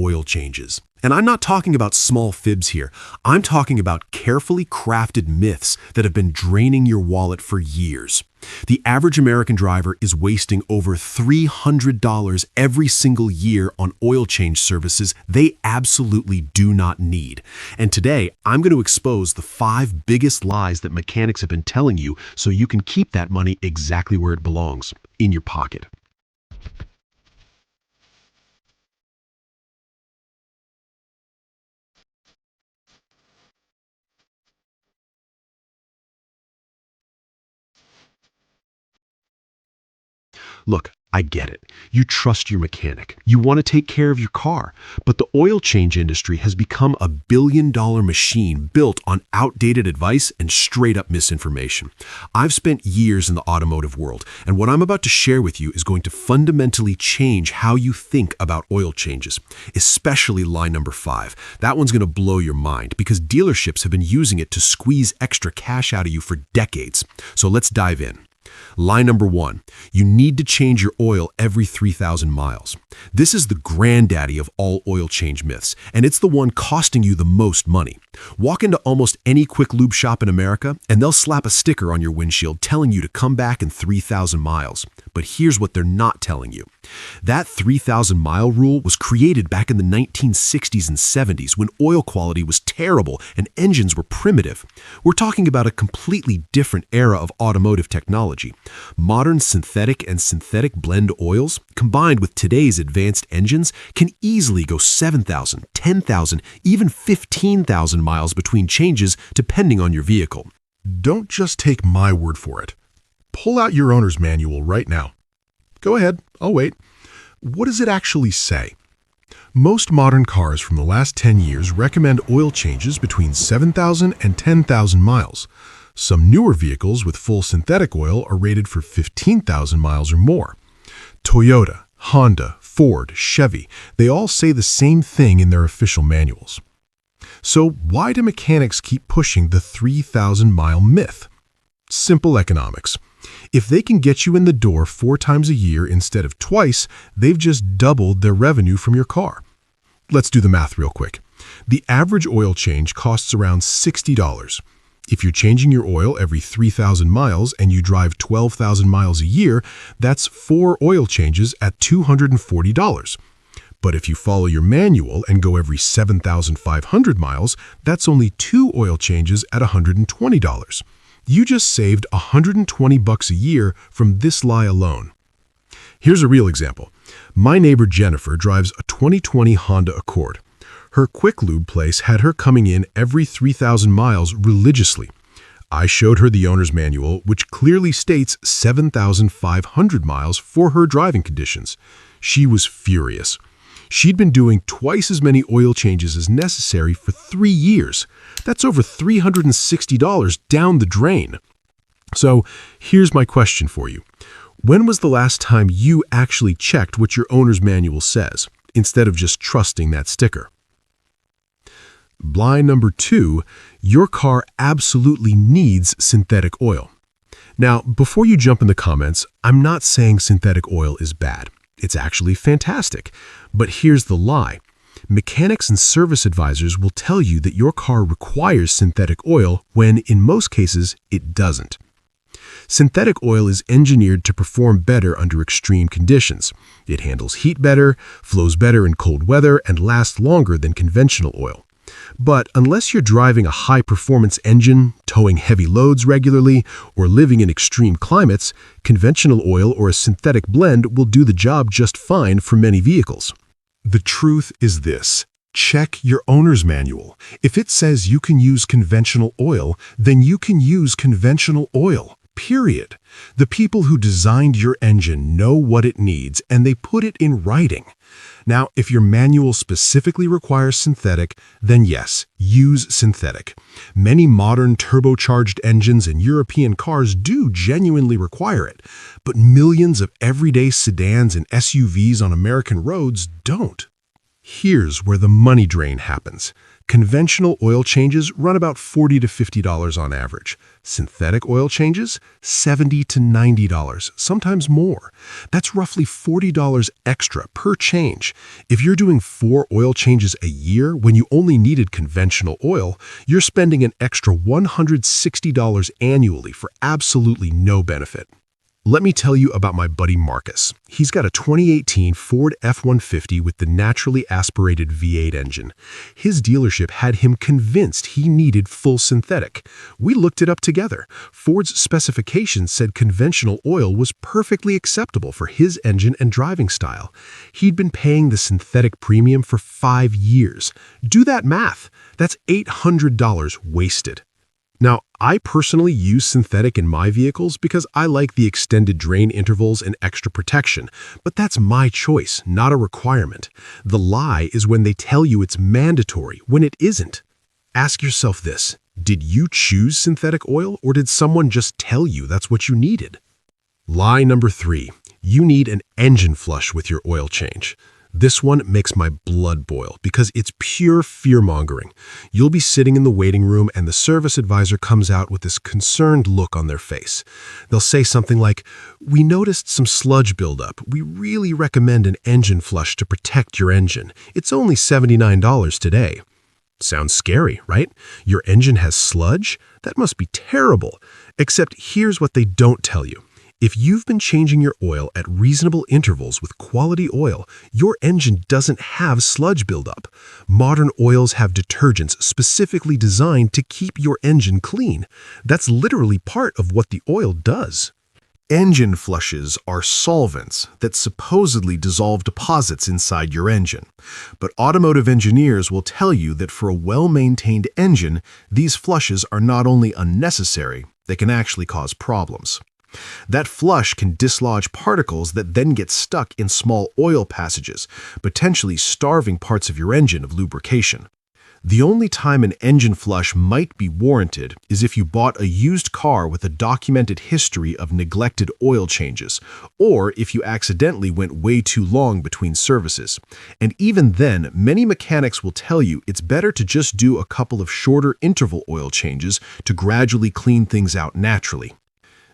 oil changes. And I'm not talking about small fibs here. I'm talking about carefully crafted myths that have been draining your wallet for years. The average American driver is wasting over $300 every single year on oil change services they absolutely do not need. And today, I'm going to expose the 5 biggest lies that mechanics have been telling you so you can keep that money exactly where it belongs, in your pocket. Look, I get it. You trust your mechanic. You want to take care of your car. But the oil change industry has become a billion-dollar machine built on outdated advice and straight-up misinformation. I've spent years in the automotive world, and what I'm about to share with you is going to fundamentally change how you think about oil changes, especially lie number 5. That one's going to blow your mind because dealerships have been using it to squeeze extra cash out of you for decades. So let's dive in. Lie number 1, you need to change your oil every 3,000 miles. This is the granddaddy of all oil change myths, and it's the one costing you the most money. Walk into almost any quick lube shop in America, and they'll slap a sticker on your windshield telling you to come back in 3,000 miles. But here's what they're not telling you. That 3,000-mile rule was created back in the 1960s and 70s when oil quality was terrible and engines were primitive. We're talking about a completely different era of automotive technology. Modern synthetic and synthetic blend oils, combined with today's advanced engines, can easily go 7,000, 10,000, even 15,000 miles between changes depending on your vehicle. Don't just take my word for it. Pull out your owner's manual right now. Go ahead, I'll wait. What does it actually say? Most modern cars from the last 10 years recommend oil changes between 7,000 and 10,000 miles. Some newer vehicles with full synthetic oil are rated for 15,000 miles or more. Toyota, Honda, Ford, Chevy, they all say the same thing in their official manuals. So why do mechanics keep pushing the 3,000-mile myth? Simple economics. If they can get you in the door 4 times a year instead of twice, they've just doubled their revenue from your car. Let's do the math real quick. The average oil change costs around $60. If you're changing your oil every 3,000 miles and you drive 12,000 miles a year, that's 4 oil changes at $240. But if you follow your manual and go every 7,500 miles, that's only 2 oil changes at $120. You just saved $120 a year from this lie alone. Here's a real example. My neighbor Jennifer drives a 2020 Honda Accord. Her quick lube place had her coming in every 3,000 miles religiously. I showed her the owner's manual, which clearly states 7,500 miles for her driving conditions. She was furious. She'd been doing twice as many oil changes as necessary for 3 years. That's over $360 down the drain. So here's my question for you. When was the last time you actually checked what your owner's manual says, instead of just trusting that sticker? Lie number 2, your car absolutely needs synthetic oil. Now, before you jump in the comments, I'm not saying synthetic oil is bad. It's actually fantastic. But here's the lie. Mechanics and service advisors will tell you that your car requires synthetic oil when, in most cases, it doesn't. Synthetic oil is engineered to perform better under extreme conditions. It handles heat better, flows better in cold weather, and lasts longer than conventional oil. But unless you're driving a high-performance engine, towing heavy loads regularly, or living in extreme climates, conventional oil or a synthetic blend will do the job just fine for many vehicles. The truth is this. Check your owner's manual. If it says you can use conventional oil, then you can use conventional oil. Period. The people who designed your engine know what it needs, and they put it in writing. Now, if your manual specifically requires synthetic, then yes, use synthetic. Many modern turbocharged engines in European cars do genuinely require it, but millions of everyday sedans and SUVs on American roads don't. Here's where the money drain happens. Conventional oil changes run about $40 to $50 on average. Synthetic oil changes, $70 to $90, sometimes more. That's roughly $40 extra per change. If you're doing 4 oil changes a year when you only needed conventional oil, you're spending an extra $160 annually for absolutely no benefit. Let me tell you about my buddy Marcus. He's got a 2018 Ford F-150 with the naturally aspirated V8 engine. His dealership had him convinced he needed full synthetic. We looked it up together. Ford's specifications said conventional oil was perfectly acceptable for his engine and driving style. He'd been paying the synthetic premium for 5 years. Do that math. That's $800 wasted. Now, I personally use synthetic in my vehicles because I like the extended drain intervals and extra protection, but that's my choice, not a requirement. The lie is when they tell you it's mandatory when it isn't. Ask yourself this: did you choose synthetic oil, or did someone just tell you that's what you needed? Lie number 3. You need an engine flush with your oil change. This one makes my blood boil because it's pure fear-mongering. You'll be sitting in the waiting room and the service advisor comes out with this concerned look on their face. They'll say something like, "We noticed some sludge buildup. We really recommend an engine flush to protect your engine. It's only $79 today." Sounds scary, right? Your engine has sludge? That must be terrible. Except here's what they don't tell you. If you've been changing your oil at reasonable intervals with quality oil, your engine doesn't have sludge buildup. Modern oils have detergents specifically designed to keep your engine clean. That's literally part of what the oil does. Engine flushes are solvents that supposedly dissolve deposits inside your engine. But automotive engineers will tell you that for a well-maintained engine, these flushes are not only unnecessary, they can actually cause problems. That flush can dislodge particles that then get stuck in small oil passages, potentially starving parts of your engine of lubrication. The only time an engine flush might be warranted is if you bought a used car with a documented history of neglected oil changes, or if you accidentally went way too long between services. And even then, many mechanics will tell you it's better to just do a couple of shorter interval oil changes to gradually clean things out naturally.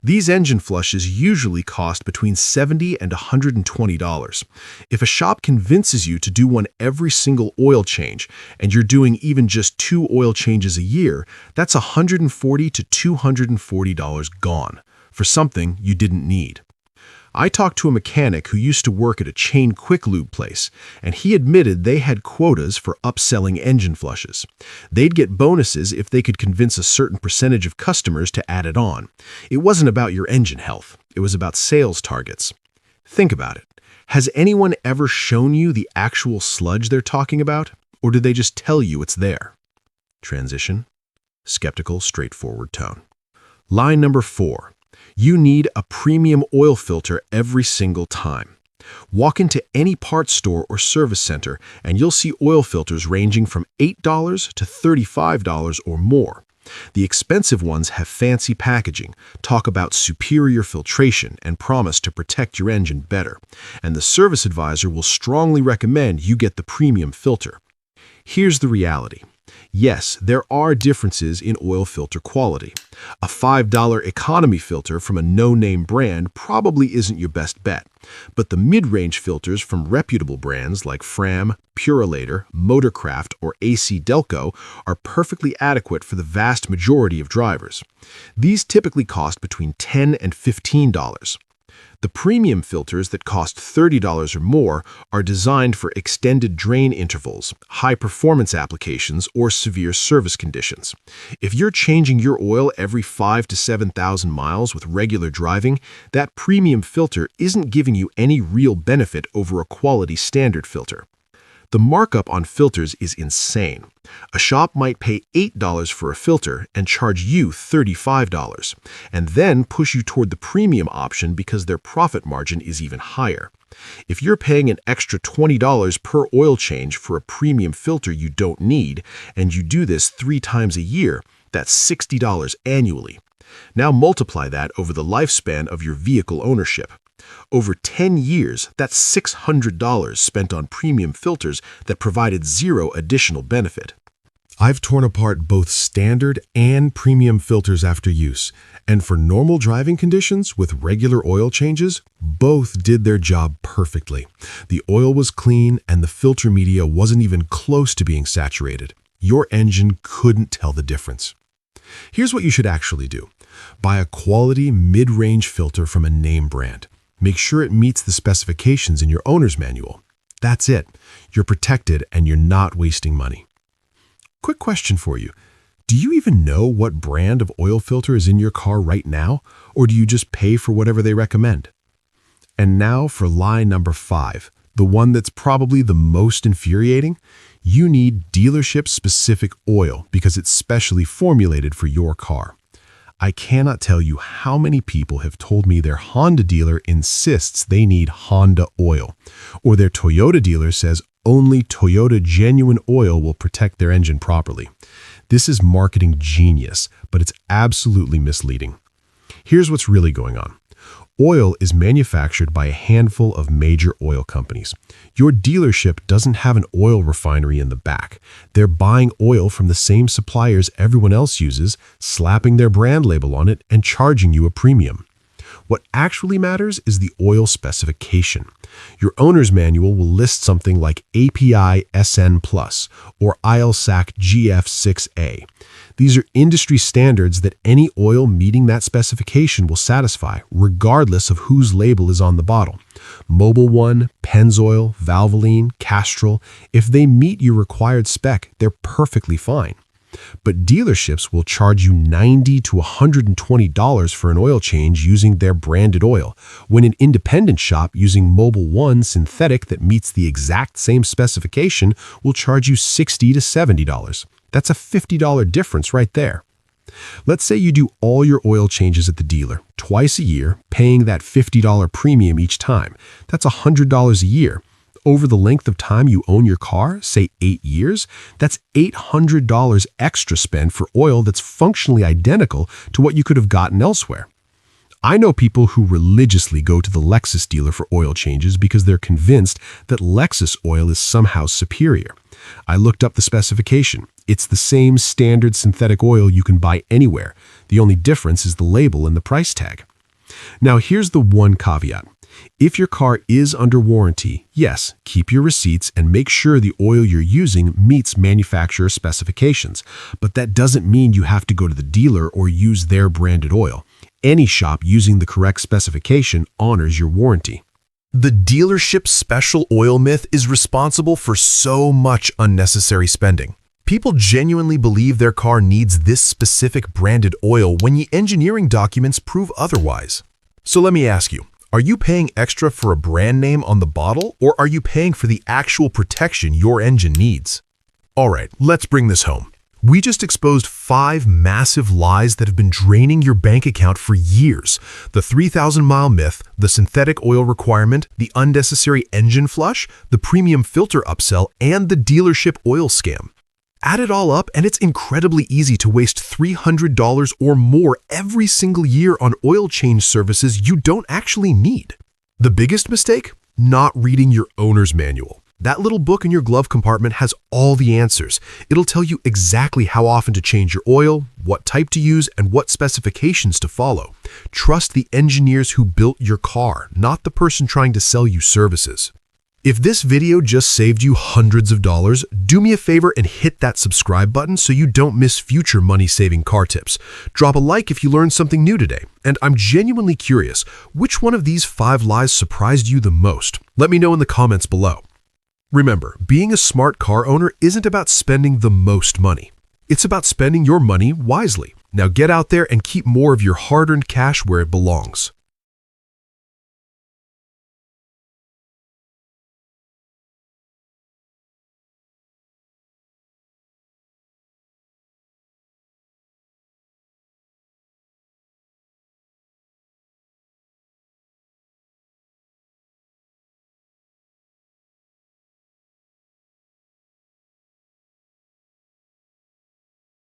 These engine flushes usually cost between $70 and $120. If a shop convinces you to do one every single oil change, and you're doing even just 2 oil changes a year, that's $140 to $240 gone for something you didn't need. I talked to a mechanic who used to work at a chain quick lube place, and he admitted they had quotas for upselling engine flushes. They'd get bonuses if they could convince a certain percentage of customers to add it on. It wasn't about your engine health, it was about sales targets. Think about it. Has anyone ever shown you the actual sludge they're talking about, or did they just tell you it's there? Transition. Skeptical, straightforward tone. Line number 4. You need a premium oil filter every single time. Walk into any parts store or service center and you'll see oil filters ranging from $8 to $35 or more. The expensive ones have fancy packaging, talk about superior filtration, and promise to protect your engine better. And the service advisor will strongly recommend you get the premium filter. Here's the reality. Yes, there are differences in oil filter quality. A $5 economy filter from a no-name brand probably isn't your best bet, but the mid-range filters from reputable brands like Fram, Purolator, Motorcraft, or AC Delco are perfectly adequate for the vast majority of drivers. These typically cost between $10 and $15. The premium filters that cost $30 or more are designed for extended drain intervals, high-performance applications, or severe service conditions. If you're changing your oil every 5,000 to 7,000 miles with regular driving, that premium filter isn't giving you any real benefit over a quality standard filter. The markup on filters is insane. A shop might pay $8 for a filter and charge you $35, and then push you toward the premium option because their profit margin is even higher. If you're paying an extra $20 per oil change for a premium filter you don't need, and you do this 3 times a year, that's $60 annually. Now multiply that over the lifespan of your vehicle ownership. Over 10 years, that's $600 spent on premium filters that provided zero additional benefit. I've torn apart both standard and premium filters after use, and for normal driving conditions with regular oil changes, both did their job perfectly. The oil was clean and the filter media wasn't even close to being saturated. Your engine couldn't tell the difference. Here's what you should actually do. Buy a quality mid-range filter from a name brand. Make sure it meets the specifications in your owner's manual. That's it. You're protected and you're not wasting money. Quick question for you. Do you even know what brand of oil filter is in your car right now, or do you just pay for whatever they recommend? And now for lie number 5, the one that's probably the most infuriating. You need dealership-specific oil because it's specially formulated for your car. I cannot tell you how many people have told me their Honda dealer insists they need Honda oil, or their Toyota dealer says only Toyota genuine oil will protect their engine properly. This is marketing genius, but it's absolutely misleading. Here's what's really going on. Oil is manufactured by a handful of major oil companies. Your dealership doesn't have an oil refinery in the back. They're buying oil from the same suppliers everyone else uses, slapping their brand label on it, and charging you a premium. What actually matters is the oil specification. Your owner's manual will list something like API SN Plus or ILSAC GF6A. These are industry standards that any oil meeting that specification will satisfy, regardless of whose label is on the bottle. Mobil 1, Pennzoil, Valvoline, Castrol, if they meet your required spec, they're perfectly fine. But dealerships will charge you $90 to $120 for an oil change using their branded oil, when an independent shop using Mobil 1 synthetic that meets the exact same specification will charge you $60 to $70. That's a $50 difference right there. Let's say you do all your oil changes at the dealer, twice a year, paying that $50 premium each time. That's $100 a year. Over the length of time you own your car, say 8 years, that's $800 extra spend for oil that's functionally identical to what you could have gotten elsewhere. I know people who religiously go to the Lexus dealer for oil changes because they're convinced that Lexus oil is somehow superior. I looked up the specification. It's the same standard synthetic oil you can buy anywhere. The only difference is the label and the price tag. Now here's the one caveat. If your car is under warranty, yes, keep your receipts and make sure the oil you're using meets manufacturer specifications. But that doesn't mean you have to go to the dealer or use their branded oil. Any shop using the correct specification honors your warranty. The dealership special oil myth is responsible for so much unnecessary spending. People genuinely believe their car needs this specific branded oil when the engineering documents prove otherwise. So let me ask you, are you paying extra for a brand name on the bottle, or are you paying for the actual protection your engine needs? All right, let's bring this home. We just exposed 5 massive lies that have been draining your bank account for years. The 3,000-mile myth, the synthetic oil requirement, the unnecessary engine flush, the premium filter upsell, and the dealership oil scam. Add it all up, and it's incredibly easy to waste $300 or more every single year on oil change services you don't actually need. The biggest mistake? Not reading your owner's manual. That little book in your glove compartment has all the answers. It'll tell you exactly how often to change your oil, what type to use, and what specifications to follow. Trust the engineers who built your car, not the person trying to sell you services. If this video just saved you hundreds of dollars, do me a favor and hit that subscribe button so you don't miss future money-saving car tips. Drop a like if you learned something new today. And I'm genuinely curious, which one of these 5 lies surprised you the most? Let me know in the comments below. Remember, being a smart car owner isn't about spending the most money. It's about spending your money wisely. Now get out there and keep more of your hard-earned cash where it belongs.